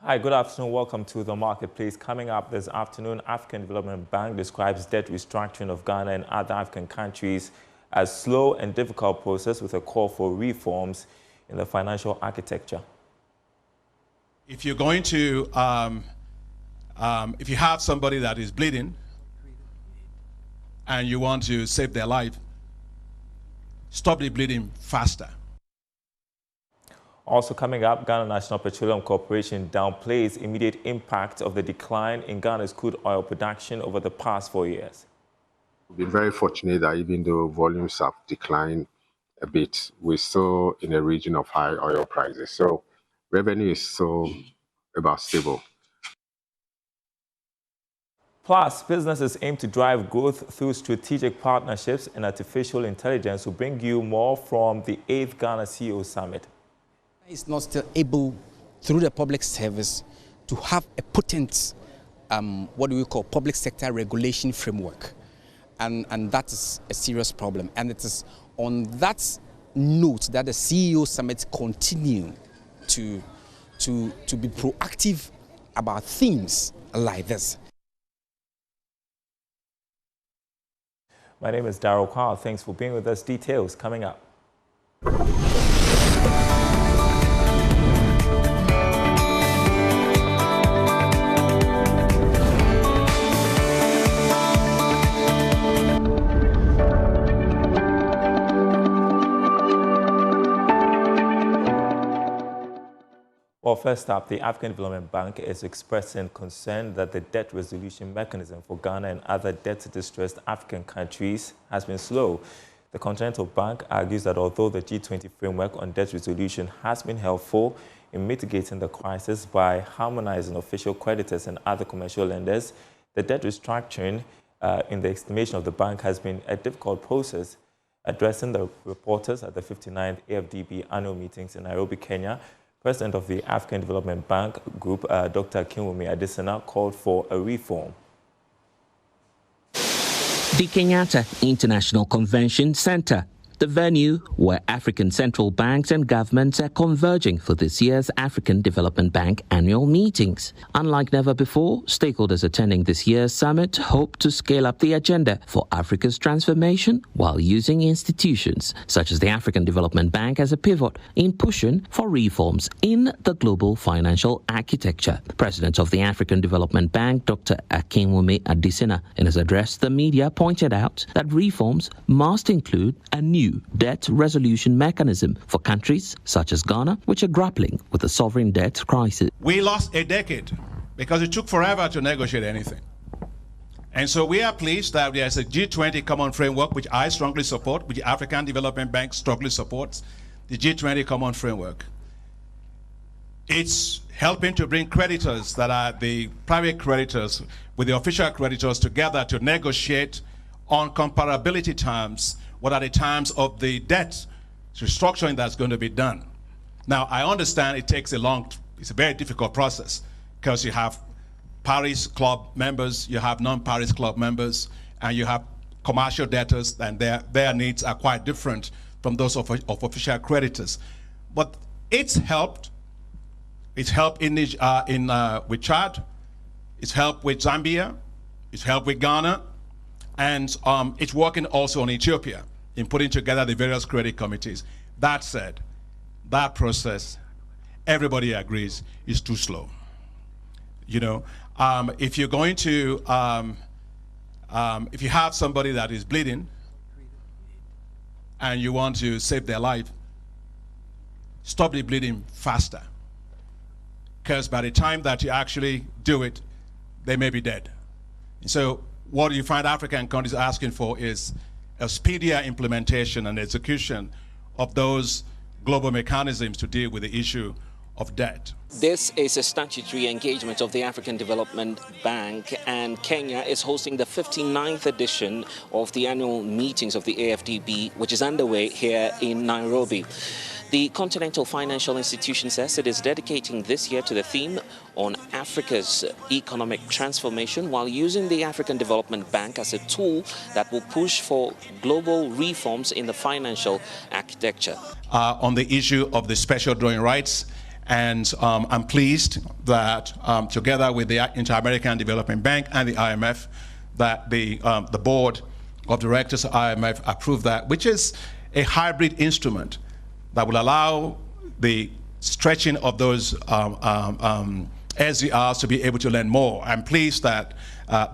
Hi, good afternoon. Welcome to the marketplace. Coming up this afternoon, African Development Bank describes debt restructuring of Ghana and other African countries as slow and difficult process with a call for reforms in the financial architecture. If you're going to, if you have somebody that is bleeding and you want to save their life, stop the bleeding faster. Also coming up, Ghana National Petroleum Corporation downplays immediate impact of the decline in Ghana's crude oil production over the past 4 years. We've been very fortunate that even though volumes have declined a bit, we're still in a region of high oil prices. So revenue is still about stable. Plus, businesses aim to drive growth through strategic partnerships and artificial intelligence. Will bring you more from the 8th Ghana CEO Summit. Is not still able, through the public service, to have a potent, what do we call, public sector regulation framework. And that is a serious problem. And it is on that note that the CEO Summit continue to be proactive about themes like this. My name is Darryl Kwao. Thanks for being with us. Details coming up. Well, first up, the African Development Bank is expressing concern that the debt resolution mechanism for Ghana and other debt-distressed African countries has been slow. The Continental Bank argues that although the G20 framework on debt resolution has been helpful in mitigating the crisis by harmonizing official creditors and other commercial lenders, the debt restructuring, in the estimation of the bank, has been a difficult process. Addressing the reporters at the 59th AFDB annual meetings in Nairobi, Kenya, President of the African Development Bank Group, Dr. Akinwumi Adesina, called for a reform. The Kenyatta International Convention Center, the venue where African central banks and governments are converging for this year's African Development Bank annual meetings. Unlike never before, stakeholders attending this year's summit hope to scale up the agenda for Africa's transformation while using institutions such as the African Development Bank as a pivot in pushing for reforms in the global financial architecture. President of the African Development Bank, Dr. Akinwumi Adesina, in his address to the media, pointed out that reforms must include a new debt resolution mechanism for countries such as Ghana, which are grappling with the sovereign debt crisis. We lost a decade because it took forever to negotiate anything. And so we are pleased that there's a G20 common framework, which I strongly support, which the African Development Bank strongly supports, the G20 common framework. It's helping to bring creditors that are the private creditors with the official creditors together to negotiate on comparability terms. What are the terms of the debt restructuring that's going to be done? Now, I understand it takes it's a very difficult process because you have Paris Club members, you have non-Paris Club members, and you have commercial debtors, and their needs are quite different from those of official creditors. But it's helped. It's helped with Chad. It's helped with Zambia. It's helped with Ghana. And it's working also on Ethiopia in putting together the various credit committees. That said, that process, everybody agrees, is too slow. You know, if you're going to, if you have somebody that is bleeding and you want to save their life, stop the bleeding faster. Because by the time that you actually do it, they may be dead. So what you find African countries asking for is a speedier implementation and execution of those global mechanisms to deal with the issue of debt. This is a statutory engagement of the African Development Bank, and Kenya is hosting the 59th edition of the annual meetings of the AFDB, which is underway here in Nairobi. The Continental Financial Institution says it is dedicating this year to the theme on Africa's economic transformation while using the African Development Bank as a tool that will push for global reforms in the financial architecture. On the issue of the special drawing rights And I'm pleased that together with the Inter-American Development Bank and the IMF, that the board of directors of IMF approved that, which is a hybrid instrument that will allow the stretching of those SDRs to be able to lend more. I'm pleased that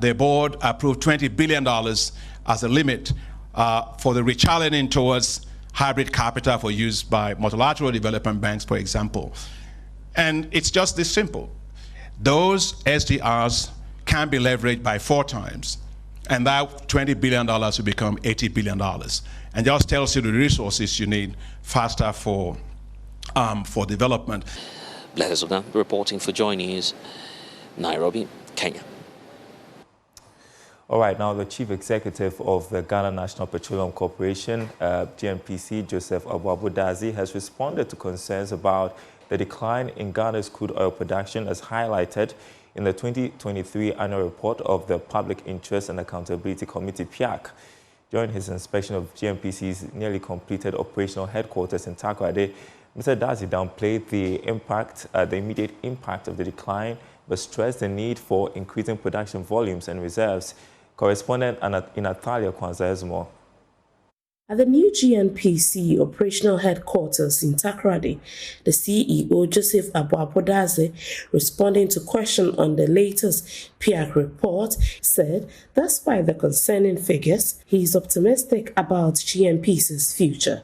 the board approved $20 billion as a limit for the rechallenging towards hybrid capital for use by multilateral development banks, for example. And it's just this simple. Those SDRs can be leveraged by 4 times, and that $20 billion will become $80 billion. And just tells you the resources you need faster for development. Blair Zuna reporting for Joy News, Nairobi, Kenya. All right, now the Chief Executive of the Ghana National Petroleum Corporation, GNPC, Joseph Abu-Dazi, has responded to concerns about the decline in Ghana's crude oil production as highlighted in the 2023 annual report of the Public Interest and Accountability Committee, PIAC. During his inspection of GNPC's nearly completed operational headquarters in Takoradi, Mr. Dazi downplayed the immediate impact of the decline, but stressed the need for increasing production volumes and reserves. Correspondent Natalia Kwanza has more. At the new GNPC operational headquarters in Takoradi, the CEO, Joseph Abu-Dazi, responding to questions on the latest PIAC report, said, despite the concerning figures, he is optimistic about GNPC's future.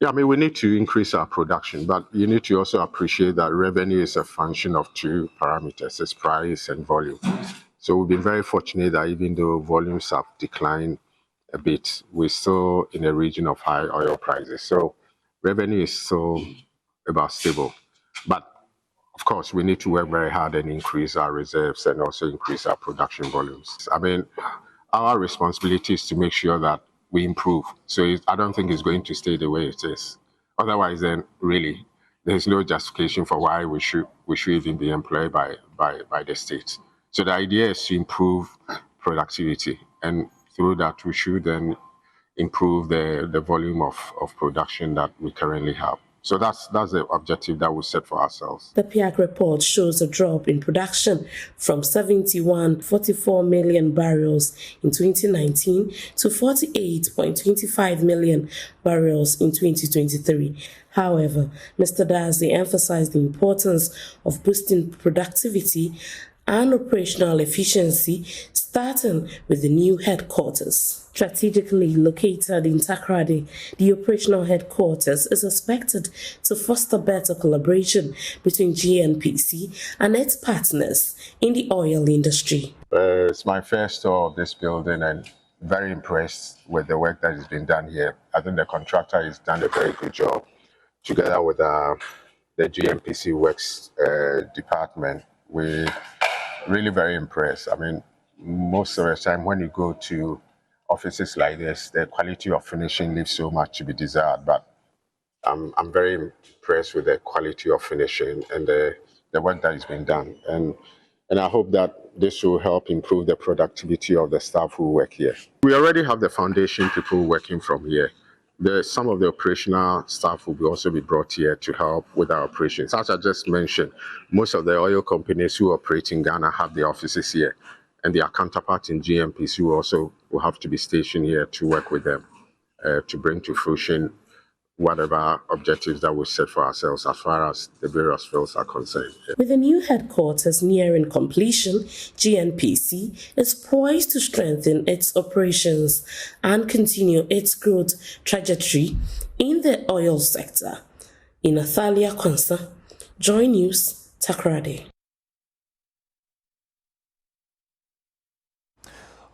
Yeah, I mean, we need to increase our production, but you need to also appreciate that revenue is a function of 2 parameters, it's price and volume. So we've been very fortunate that even though volumes have declined a bit, we're still in a region of high oil prices. So revenue is still about stable. But of course, we need to work very hard and increase our reserves and also increase our production volumes. I mean, our responsibility is to make sure that we improve. So I don't think it's going to stay the way it is. Otherwise, then really, there's no justification for why we should even be employed by the state. So the idea is to improve productivity, and through that we should then improve the volume of production that we currently have. So that's the objective that we set for ourselves. The PIAC report shows a drop in production from 71.44 million barrels in 2019 to 48.25 million barrels in 2023. However, Mr. Dazi emphasized the importance of boosting productivity and operational efficiency, starting with the new headquarters. Strategically located in Takoradi, the operational headquarters is expected to foster better collaboration between GNPC and its partners in the oil industry. It's my first tour of this building and very impressed with the work that has been done here. I think the contractor has done a very good job. Together with the GNPC Works department, we're really very impressed. I mean, most of the time when you go to offices like this, the quality of finishing leaves so much to be desired, but I'm very impressed with the quality of finishing and the work that has been done. And I hope that this will help improve the productivity of the staff who work here. We already have the foundation people working from here. Some of the operational staff will also be brought here to help with our operations. As I just mentioned, most of the oil companies who operate in Ghana have their offices here, and their counterparts in GNPC will have to be stationed here to work with them to bring to fruition whatever objectives that we set for ourselves as far as the various fields are concerned. With the new headquarters nearing completion, GNPC is poised to strengthen its operations and continue its growth trajectory in the oil sector. In Natalia Kwanza, Joy News, Takoradi.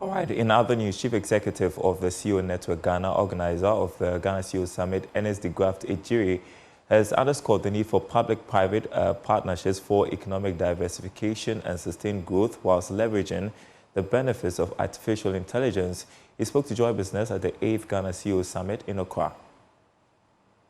All right, in other news, Chief Executive of the CEO Network Ghana, organizer of the Ghana CEO Summit, Ernest de Graft Ejiri, has underscored the need for public-private partnerships for economic diversification and sustained growth whilst leveraging the benefits of artificial intelligence. He spoke to Joy Business at the 8th Ghana CEO Summit in Accra.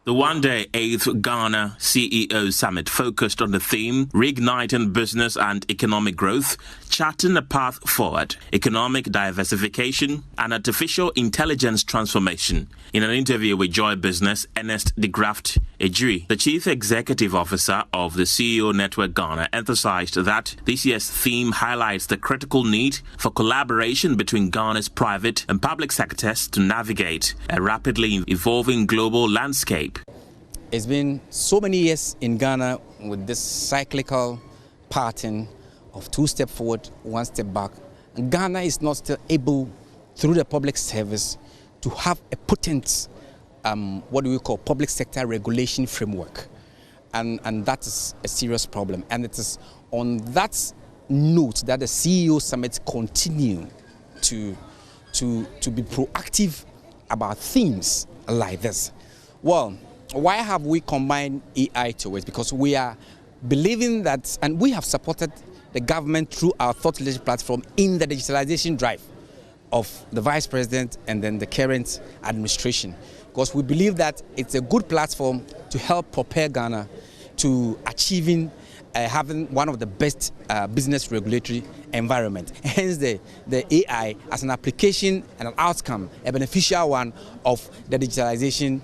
The one-day 8th Ghana CEO Summit focused on the theme Reigniting Business and Economic Growth, Charting a Path Forward, Economic Diversification and Artificial Intelligence Transformation. In an interview with Joy Business, Ernest de Graft Ejiri, the Chief Executive Officer of the CEO Network Ghana, emphasized that this year's theme highlights the critical need for collaboration between Ghana's private and public sectors to navigate a rapidly evolving global landscape. It's been so many years in Ghana with this cyclical pattern of 2 steps forward, 1 step back. And Ghana is not still able, through the public service, to have a potent, public sector regulation framework. And that is a serious problem. And it is on that note that the CEO Summit continue to be proactive about themes like this. Well, why have we combined AI to it? Because we are believing that, and we have supported the government through our thought leadership platform in the digitalization drive of the Vice President and then the current administration. Because we believe that it's a good platform to help prepare Ghana to achieving having one of the best business regulatory environment. Hence the AI as an application and an outcome, a beneficial one of the digitalization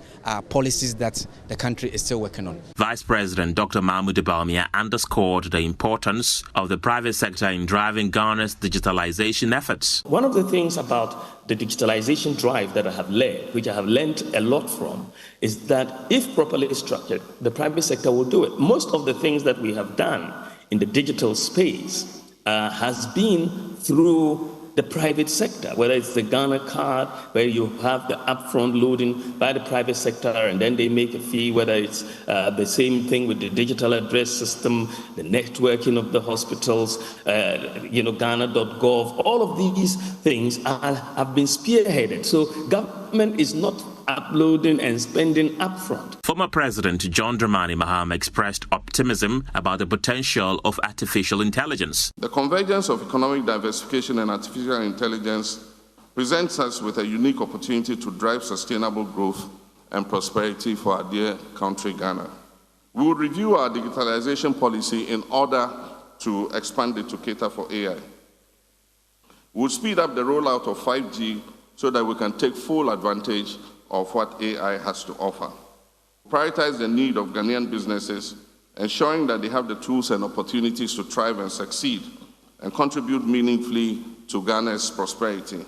policies that the country is still working on. Vice President Dr. Mahmoud Bawumia underscored the importance of the private sector in driving Ghana's digitalization efforts. One of the things about the digitalization drive that I have led, which I have learned a lot from, is that if properly structured, the private sector will do it. Most of the things that we have done in the digital space has been through the private sector, whether it's the Ghana card, where you have the upfront loading by the private sector and then they make a fee, whether it's the same thing with the digital address system, the networking of the hospitals, Ghana.gov, all of these things have been spearheaded. So government is not uploading and spending upfront. Former President John Dramani Mahama expressed optimism about the potential of artificial intelligence. The convergence of economic diversification and artificial intelligence presents us with a unique opportunity to drive sustainable growth and prosperity for our dear country, Ghana. We will review our digitalization policy in order to expand it to cater for AI. We will speed up the rollout of 5G so that we can take full advantage of what AI has to offer. Prioritize the need of Ghanaian businesses, ensuring that they have the tools and opportunities to thrive and succeed and contribute meaningfully to Ghana's prosperity.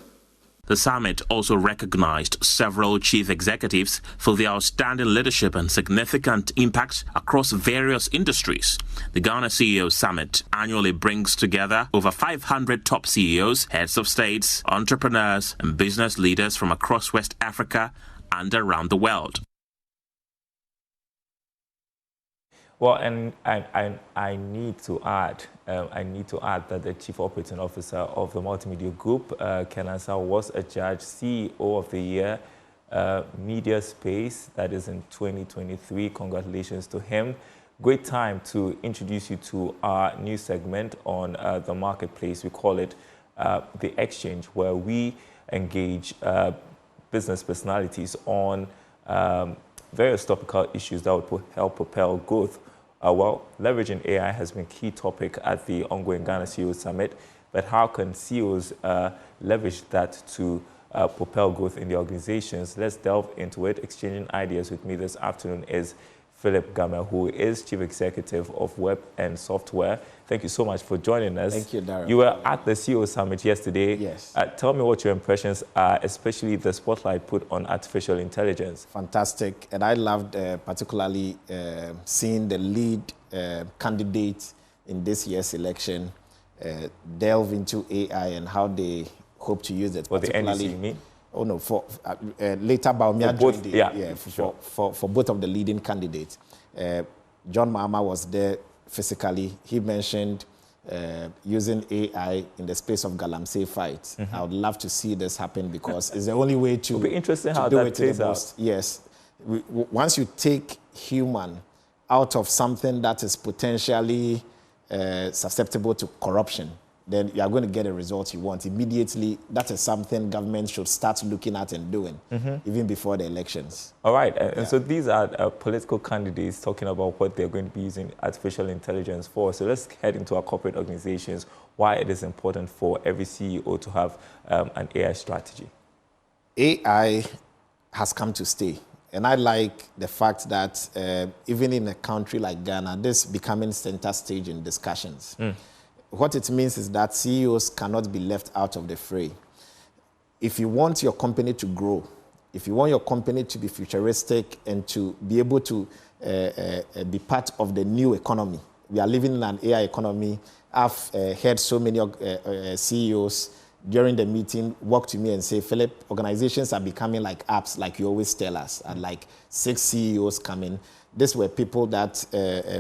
The summit also recognized several chief executives for their outstanding leadership and significant impact across various industries. The Ghana CEO Summit annually brings together over 500 top CEOs, heads of states, entrepreneurs, and business leaders from across West Africa and around the world. Well, and I need to add that the Chief Operating Officer of the Multimedia Group, Ken Ansah, was adjudged CEO of the Year, Media Space, that is in 2023. Congratulations to him. Great time to introduce you to our new segment on the marketplace. We call it The Exchange, where we engage business personalities on various topical issues that would help propel growth. Well, leveraging AI has been a key topic at the ongoing Ghana CEO Summit, but how can CEOs leverage that to propel growth in the organizations? Let's delve into it. Exchanging ideas with me this afternoon is Philip Gamel, who is Chief Executive of Web and Software. Thank you so much for joining us. Thank you, Darren. You were at the CEO Summit yesterday. Yes. Tell me what your impressions are, especially the spotlight put on artificial intelligence. Fantastic. And I loved particularly seeing the lead candidate in this year's election delve into AI and how they hope to use it. For the NDC, you mean? Oh no, for later Bawumia both, joined yeah, for both of the leading candidates. John Mahama was there physically. He mentioned using AI in the space of Galamsey fights. Mm-hmm. I would love to see this happen because it's the only way to, it'll be interesting how do that it plays out. Yes. Once you take human out of something that is potentially susceptible to corruption, then you are going to get a result you want immediately. That is something government should start looking at and doing, even before the elections. All right, and so these are political candidates talking about what they're going to be using artificial intelligence for. So let's head into our corporate organizations, why it is important for every CEO to have an AI strategy. AI has come to stay. And I like the fact that even in a country like Ghana, this is becoming center stage in discussions. What it means is that CEOs cannot be left out of the fray. If you want your company to grow, if you want your company to be futuristic and to be able to be part of the new economy, we are living in an AI economy. I've heard so many CEOs during the meeting walk to me and say, Philip, organizations are becoming like apps, like you always tell us, and like 6 CEOs coming. These were people that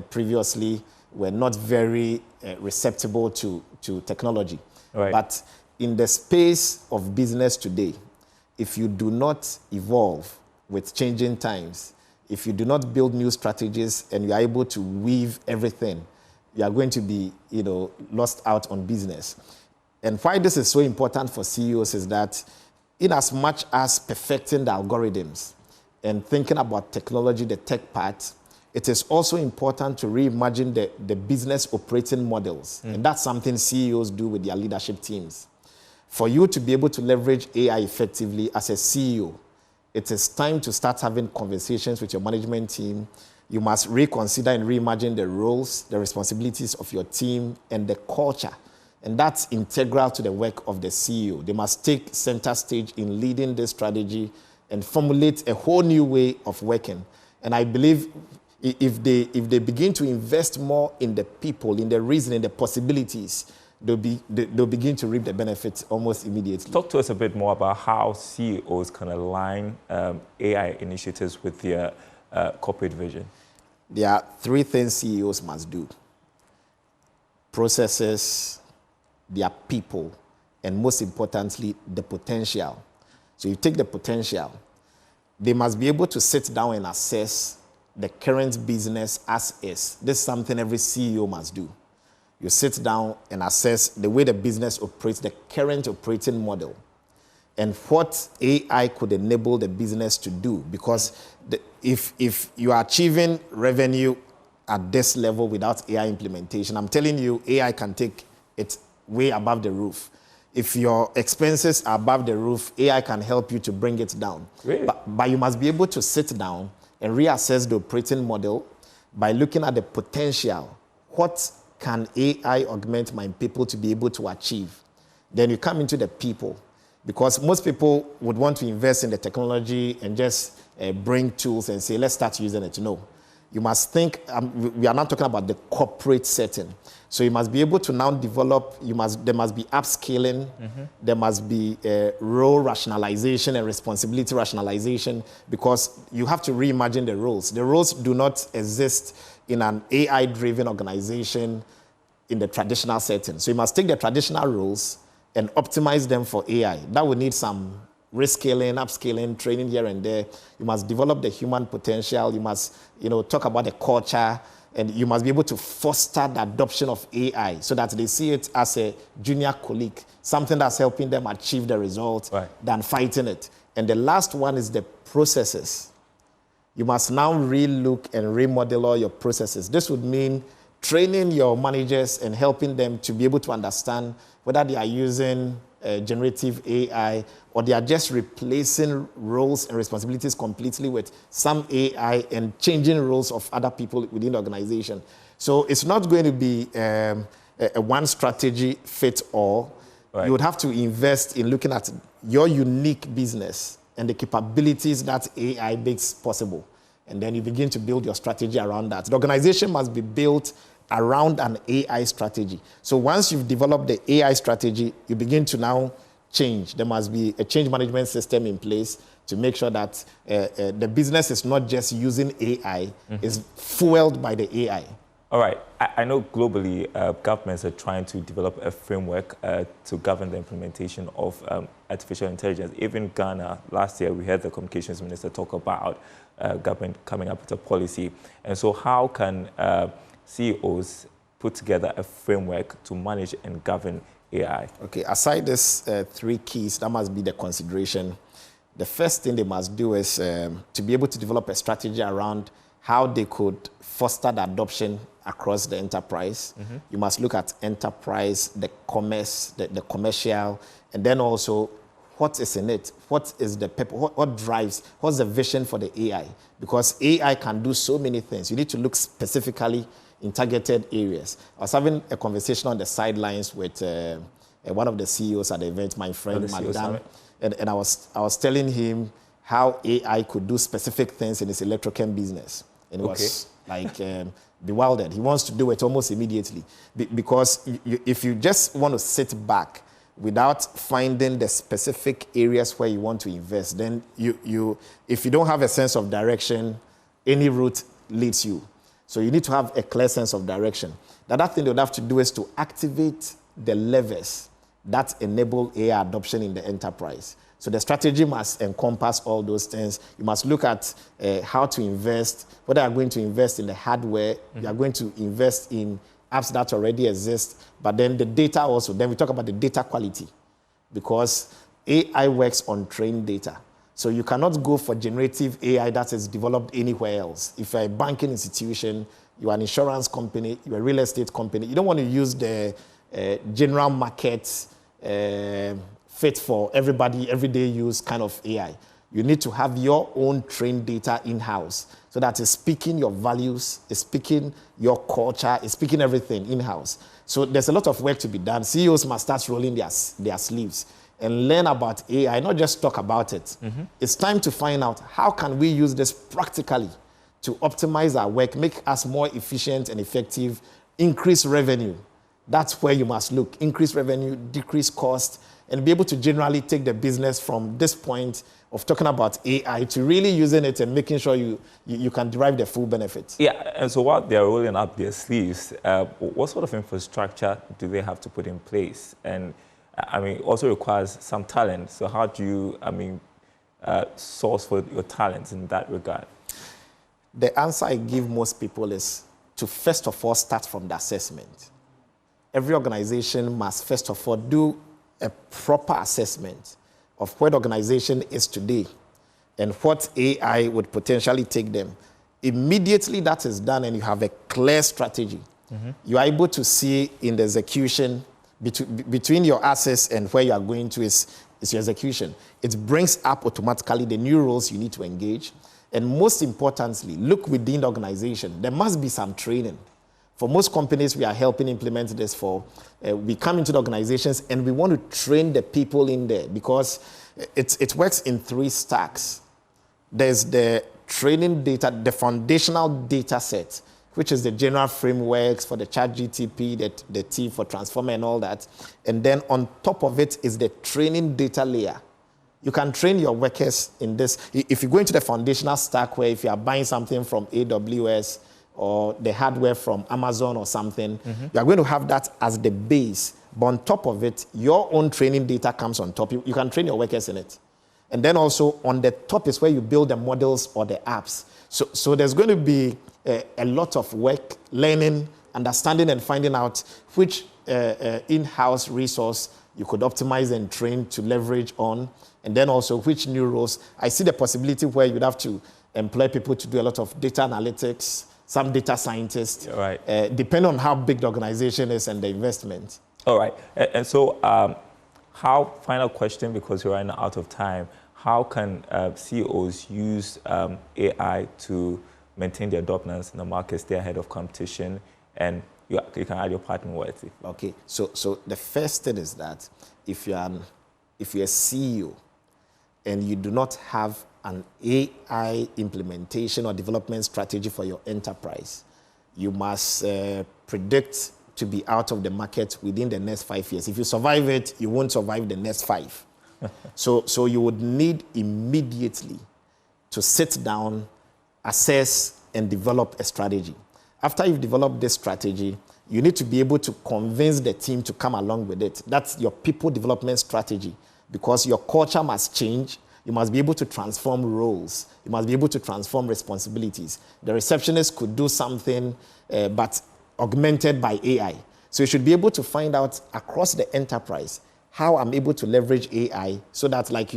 previously were not very receptible to technology. Right. But in the space of business today, if you do not evolve with changing times, if you do not build new strategies and you are able to weave everything, you are going to be, lost out on business. And why this is so important for CEOs is that in as much as perfecting the algorithms and thinking about technology, the tech part, it is also important to reimagine the business operating models. And that's something CEOs do with their leadership teams. For you to be able to leverage AI effectively as a CEO, it is time to start having conversations with your management team. You must reconsider and reimagine the roles, the responsibilities of your team, and the culture. And that's integral to the work of the CEO. They must take center stage in leading this strategy and formulate a whole new way of working. And I believe if they begin to invest more in the people, in the reasoning, the possibilities, they'll begin to reap the benefits almost immediately. Talk to us a bit more about how CEOs can align AI initiatives with their corporate vision. There are 3 things CEOs must do: processes, their people, and most importantly, the potential. So you take the potential. They must be able to sit down and assess the current business as is. This is something every CEO must do. You sit down and assess the way the business operates, the current operating model, and what AI could enable the business to do. Because if you are achieving revenue at this level without AI implementation, I'm telling you, AI can take it way above the roof. If your expenses are above the roof, AI can help you to bring it down. Really? But you must be able to sit down and reassess the operating model by looking at the potential. What can AI augment my people to be able to achieve? Then you come into the people, because most people would want to invest in the technology and just bring tools and say, let's start using it. No. You must think, we are not talking about the corporate setting. So you must be able to now develop, there must be upscaling, there must be role rationalization and responsibility rationalization, because you have to reimagine the roles. The roles do not exist in an AI-driven organization in the traditional setting. So you must take the traditional roles and optimize them for AI. That will need some rescaling, upscaling, training here and there. You must develop the human potential. You must, talk about the culture, and you must be able to foster the adoption of AI so that they see it as a junior colleague, something that's helping them achieve the result than fighting it. And the last one is the processes. You must now relook and remodel all your processes. This would mean training your managers and helping them to be able to understand whether they are using generative AI or they are just replacing roles and responsibilities completely with some AI and changing roles of other people within the organization. So it's not going to be a one strategy fit all. Right. You would have to invest in looking at your unique business and the capabilities that AI makes possible. And then you begin to build your strategy around that. The organization must be built around an AI strategy. So once you've developed the AI strategy, you begin to now change. There must be a change management system in place to make sure that the business is not just using AI, it's fueled by the AI. All right. I know globally governments are trying to develop a framework to govern the implementation of artificial intelligence. Even Ghana, last year, we heard the communications minister talk about government coming up with a policy. And so how can CEOs put together a framework to manage and govern AI? Okay, aside these 3 keys, that must be the consideration. The first thing they must do is to be able to develop a strategy around how they could foster the adoption across the enterprise. You must look at enterprise, the commerce, the commercial, and then also what is in it, what is the what drives, what's the vision for the AI? Because AI can do so many things. You need to look specifically in targeted areas. I was having a conversation on the sidelines with one of the CEOs at the event, my friend Magdan, and I was telling him how AI could do specific things in his electrochem business. And it was like bewildered. He wants to do it almost immediately. Because if you just want to sit back without finding the specific areas where you want to invest, then if you don't have a sense of direction, any route leads you. So you need to have a clear sense of direction. The other thing they would have to do is to activate the levers that enable AI adoption in the enterprise. So the strategy must encompass all those things. You must look at how to invest, whether you're going to invest in the hardware, you're going to invest in apps that already exist, but then the data also. Then we talk about the data quality, because AI works on trained data. So you cannot go for generative AI that is developed anywhere else. If you're a banking institution, you're an insurance company, you're a real estate company, you don't want to use the general market fit for everybody, everyday use kind of AI. You need to have your own trained data in-house, so that it's speaking your values, it's speaking your culture, it's speaking everything in-house. So there's a lot of work to be done. CEOs must start rolling their sleeves and learn about AI, not just talk about it. It's time to find out how can we use this practically to optimize our work, make us more efficient and effective, increase revenue. That's where you must look. Increase revenue, decrease cost, and be able to generally take the business from this point of talking about AI to really using it and making sure you can derive the full benefits. Yeah, and so while they're rolling up their sleeves, what sort of infrastructure do they have to put in place? And I mean, also requires some talent. So how do you, source for your talents in that regard? The answer I give most people is to first of all start from the assessment. Every organization must first of all do a proper assessment of where the organization is today and what AI would potentially take them. Immediately that is done and you have a clear strategy, you are able to see in the execution between your assets and where you are going to is your execution. It brings up automatically the new roles you need to engage. And most importantly, look within the organization. There must be some training. For most companies we are helping implement this for, we come into the organizations and we want to train the people in there, because it works in 3 stacks. There's the training data, the foundational data set, which is the general frameworks for the ChatGPT, the T for Transformer and all that. And then on top of it is the training data layer. You can train your workers in this. If you go into the foundational stack, where if you are buying something from AWS, or the hardware from Amazon or something, you are going to have that as the base. But on top of it, your own training data comes on top. You can train your workers in it. And then also on the top is where you build the models or the apps. So there's going to be a lot of work, learning, understanding, and finding out which in-house resource you could optimize and train to leverage on. And then also which new roles. I see the possibility where you'd have to employ people to do a lot of data analytics, some data scientists, depending on how big the organization is and the investment. All right. And so final question, because we're running out of time, how can CEOs use AI to maintain their dominance in the market, stay ahead of competition, and you can add your partner worthy? Okay. So the first thing is that if you're a CEO and you do not have an AI implementation or development strategy for your enterprise, you must predict to be out of the market within the next 5 years. If you survive it, you won't survive the next 5. So you would need immediately to sit down, assess, and develop a strategy. After you've developed this strategy, you need to be able to convince the team to come along with it. That's your people development strategy, because your culture must change. You must be able to transform roles. You must be able to transform responsibilities. The receptionist could do something, but augmented by AI. So you should be able to find out across the enterprise how I'm able to leverage AI so that, like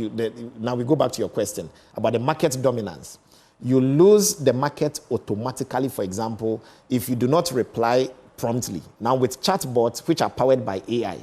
now we go back to your question about the market dominance. You lose the market automatically, for example, if you do not reply promptly. Now with chatbots, which are powered by AI,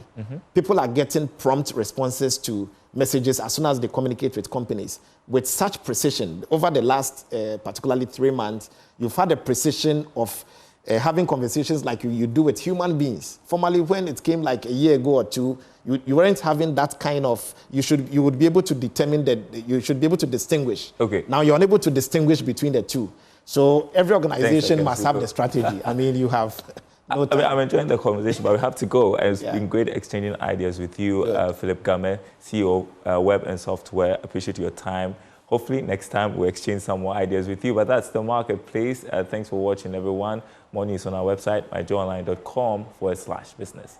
people are getting prompt responses to messages as soon as they communicate with companies. With such precision, over the last particularly 3 months, you've had a precision of having conversations like you do with human beings. Formerly, when it came like a year ago or two, you weren't having that kind of, you would be able to determine that, you should be able to distinguish. Okay. Now you're unable to distinguish between the two. So every organization must have the strategy. I mean, you have no time. I'm enjoying the conversation, but we have to go. It's been great exchanging ideas with you, Philip Game, CEO, Web and Software. Appreciate your time. Hopefully next time we'll exchange some more ideas with you. But that's the marketplace. Thanks for watching, everyone. More news on our website, myjoyonline.com/business.